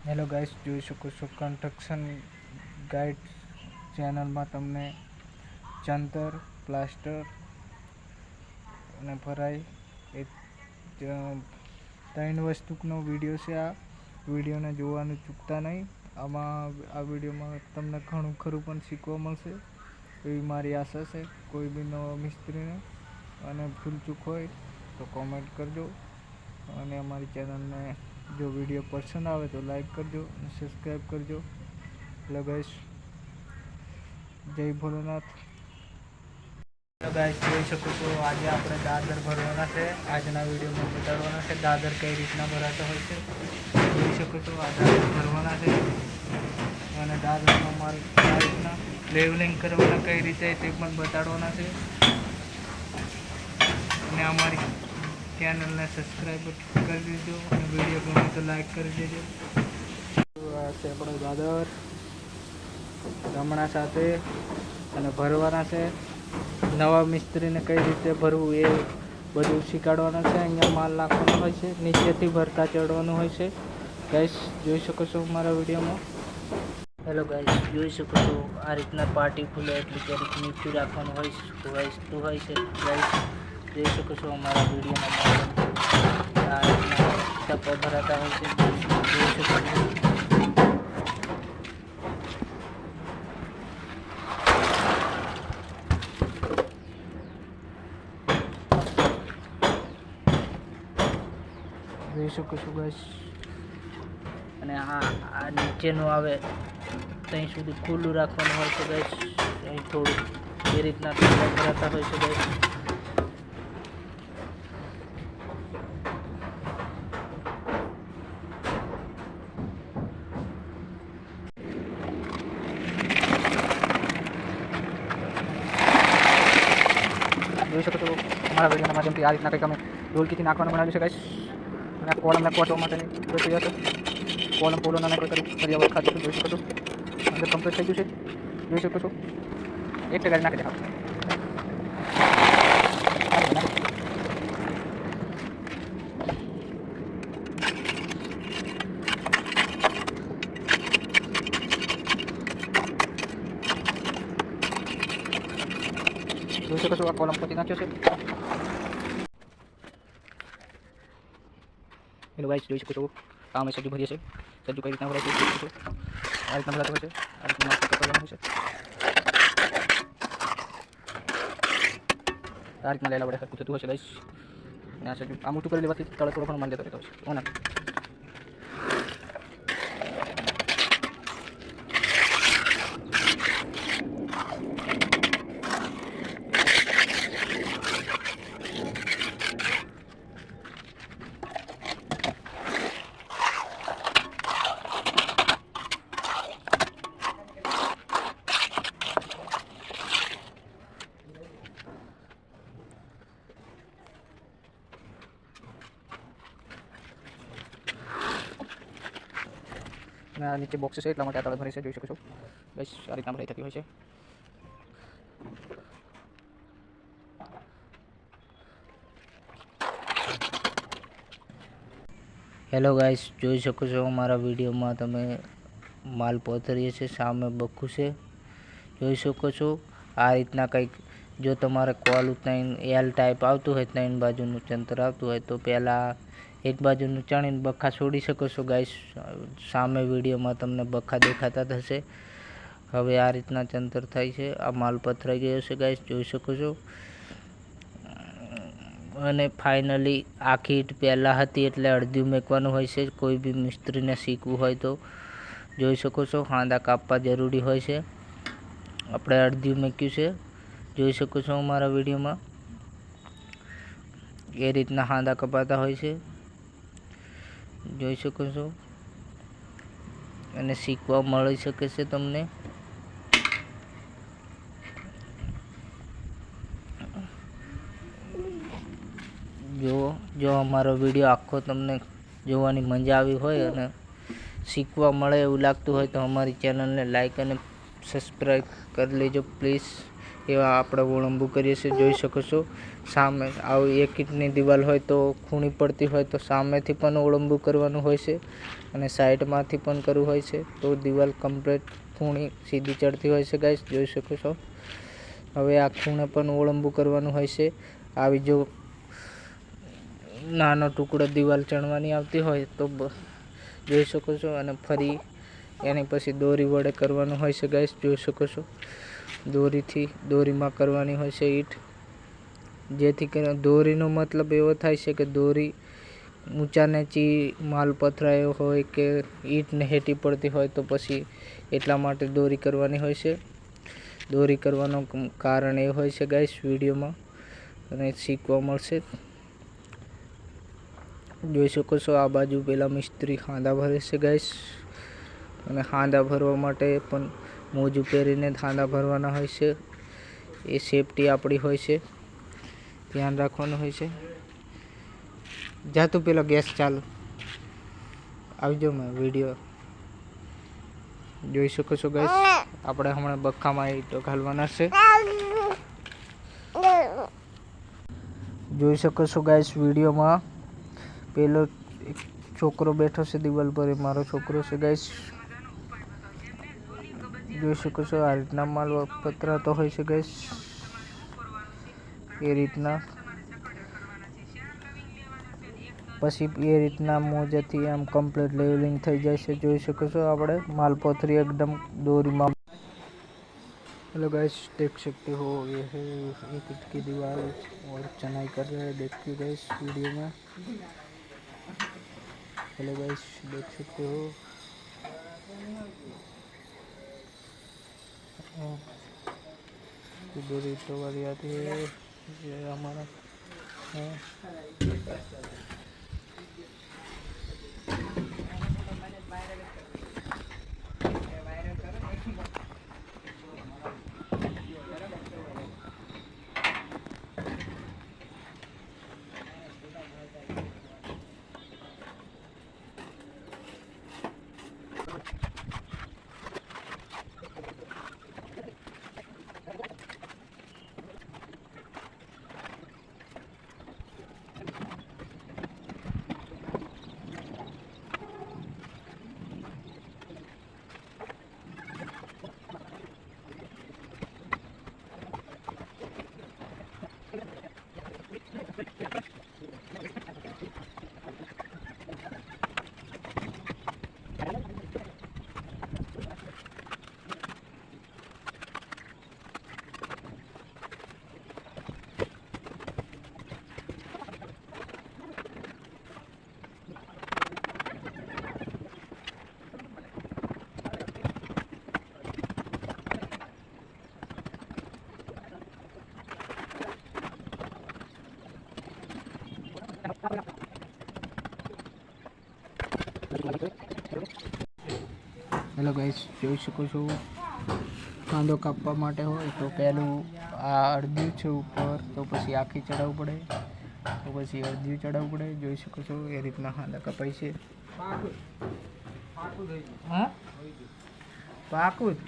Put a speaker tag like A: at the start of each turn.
A: Hello guys, જોઈ શકો છો કન્સ્ટ્રક્શન ગાઈડ ચેનલમાં તમને ચણતર, પ્લાસ્ટર અને ફરાઈ એ ત્રણ વસ્તુનો વિડીયો છે. આ વિડીયોને જોવાનું ચૂકતા નહીં. આ વિડીયોમાં તમને ઘણું ખરું પણ શીખવા મળશે એવી મારી આશા છે. કોઈ બી નવા મિસ્ત્રીને અને ભૂલચૂક હોય તો કોમેન્ટ કરજો અને અમારી ચેનલને જો વિડીયો પસંદ આવે તો લાઈક કરજો અને સબસ્ક્રાઈબ કરજો. હેલો ગાઈસ, જય ભોલેનાથ. હેલો ગાઈસ, જોઈ શકો છો આજે આપણે દાદર ભરવાના છે. આજના વિડીયોમાં બતાડવાના છે દાદર કઈ રીતના ભરાતા હોય છે. જોઈ શકો છો આ દાદર ભરવાના છે અને દાદરમાં માલ આ રીતના લેવલિંગ કરવાના કઈ રીતે તે પણ બતાડવાના છે. અને અમારી ચેનલને સબસ્ક્રાઈબ કરી દેજો અને વિડીયો ગમે તો લાઈક કરી દેજો. આ છે આપણો દાદર રમણા સાથે અને ભરવાના છે. નવા મિસ્ત્રીને કઈ રીતે ભરવું એ બધું શીખવાડવાના છે. અહીંયા માલ નાખવાનો હોય છે, નીચેથી ભરતા ચડવાનું હોય છે. ગાઈસ, જોઈ શકો છો મારા વિડીયોમાં. હેલો ગાઈસ, જોઈ શકો છો આ રીતના પાર્ટી ખુલે એટલે ક્યારેક નીચું રાખવાનું હોય છે. ગાઈસ, જોઈ શકો છો અમારા વિડીયોમાં આ રીતના ટપ્પા ભરાતા હોય છે. જોઈ શકો છો. જોઈ શકો છો ગાઈસ. અને આ નીચેનું આવે ત્યાં સુધી ખુલ્લું રાખવાનું હોય છે ગાઈસ. અહીં થોડું એ રીતના ટપ્પા ભરાતા હોય છે ગાઈસ. જોઈ શકો છો અમારા વિડીયોના માધ્યમથી આ રીતના કંઈક અમે ઢોલકીથી નાખવાનું બનાવ્યું છે ગાઈસ. અને આ કોલમ નાખવા માટેની પ્રક્રિયા છે. કોલમ પોલોના નાખવા કરી હવે ખાતું જોઈ શકો છો. અંદર કમ્પ્લીટ થઈ ગયું છે. જોઈ શકો છો. એક ગાડી નાખી દેખાવ. જોઈ શકો છો આ કોલમ પછી નાખ્યો છે. હેલો ગાઈસ, જોઈ શકો છો આ અમે સબ્જી ભરીએ છીએ. સબ્જી કઈ રીતના ભરાય છે જોઈ શકો છો. આ રીતના ભરાતું હોય છે. આ રીતના નાસ્તો કરવાનું હોય છે. આ રીતના લેલા વડે સરખું થતું હશે ગાઈસ. અને આ સબ્જી આ મોટું કરી લેવાથી તળે થોડો ઘણો માલ જતો રહેતો હશે. ઓના અને આ નીચે બોક્સ છે એટલા માટે આ તળે ભરે છે. જોઈ શકો છો ગાઈસ, આ રીતના ભરાઈ થતી હોય છે. હેલો ગાઈસ, જોઈ શકો છો મારા વિડીયોમાં તમે માલ પહોંચીએ છે. સામે બખું છે જોઈ શકો છો. આ રીતના કંઈક જો તમારે કોલ ત્રણ એલ ટાઈપ આવતું હોય, ત્રણ બાજુનું ચંતર આવતું હોય તો પહેલાં એક બાજુનું ચણીને બખા છોડી શકો છો ગાઈસ. સામે વિડીયોમાં તમને બખા દેખાતા થશે. હવે આ રીતના ચંતર થાય છે. આ માલ પથરાઈ ગયો છે ગાઈસ, જોઈ શકો છો. અને ફાઇનલી આખી ઈંટ પહેલાં હતી એટલે અડધું મેકવાનું હોય છે. કોઈ બી મિસ્ત્રીને શીખવું હોય તો જોઈ શકો છો. હાંદા કાપવા જરૂરી હોય છે. આપણે અડધું મેક્યું છે જોઈ શકો છો અમારા વિડીયોમાં. એ રીતના હાંદા કપાતા હોય છે જોઈ શકો છો. અને શીખવા મળી શકે છે તમને. જો અમારો વિડીયો આખો તમને જોવાની મજા આવી હોય અને શીખવા મળે એવું લાગતું હોય તો અમારી ચેનલને લાઈક અને સબસ્ક્રાઈબ કરી લેજો પ્લીઝ. એવા આપણે ઓળંબુ કરીએ છીએ। જોઈ શકો છો સામે આવું 1 ઇંચની દિવાલ હોય તો ખૂણી પડતી હોય તો સામેથી પણ ઓળંબુ કરવાનું હોય છે અને સાઈડમાંથી પણ કરવું હોય છે તો દિવાલ કમ્પ્લીટ ખૂણી સીધી ચડતી હોય છે ગાઈસ, જોઈ શકો છો। હવે આ ખૂણે પણ ઓળંબુ કરવાનું હોય છે। આવી જો નાનો ટુકડો દિવાલ ચણવાની આવતી હોય તો જોઈ શકો છો અને ફરી એની પછી દોરી વડે કરવાનું હોય છે ગાઈસ, જોઈ શકો છો। દોરીમાં કરવાની હોય છે ઈંટ, જેથી કરીને દોરીનો મતલબ એવો થાય છે કે દોરી ઊંચા નીચી માલ પથરાયો હોય કે ઈંટને હેઠી પડતી હોય તો પછી એટલા માટે દોરી કરવાની હોય છે। દોરી કરવાનું કારણ એ હોય છે ગાઈસ વિડીયોમાં અને શીખવા મળશે। જોઈ શકો છો આ બાજુ પેલા મિસ્ત્રી હાંધા ભરે છે ગાઈસ અને હાંધા ભરવા માટે પણ મોજું પહેરીને હાંધા ભરવાના હોય છે। એ સેફટી આપણી હોય છે, ધ્યાન રાખવાનું હોય છે। જા તું પેલો ગેસ ચાલુ આવજો મેં વિડીયો જોઈ શકો છો ગાઈસ। આપણે હમણાં બક્કામાં ઈંટો ઘાલવાના છે। જોઈ શકો છો ગાઈસ વિડીયોમાં પેલો એક છોકરો બેઠો છે દિવાલ પર, એ મારો છોકરો છે ગાઈસ। જોઈ શકો છો આ રીતના માલ પથરાતો હોય છે ગાઈસ, એ રીતના પછી એ રીતના મોજાથી આમ કમ્પ્લીટ લેવલિંગ થઈ જાય છે। જોઈ શકો છો આપણે माल पथरी एकदम दोरीमा। हेलो गाइस, देख सकते हो ये है 1 इंच की दीवार और चनाई कर रहे हैं, देखिए गाइस वीडियो में। हेलो गाइस, देख सकते हो इधर ईंटों वाली आती है, ये हमारा है। हेलो गाइस, જોઈ શકો છો કાંદો કાપવા માટે હોય તો પહેલું આ અડધ્યું છે ઉપર, તો પછી આખી ચડાવવું પડે, તો પછી અડધ્યું ચડાવવું પડે। જોઈ શકો છો એ રીતના કાંદા કપાય છે। હા પાકું જ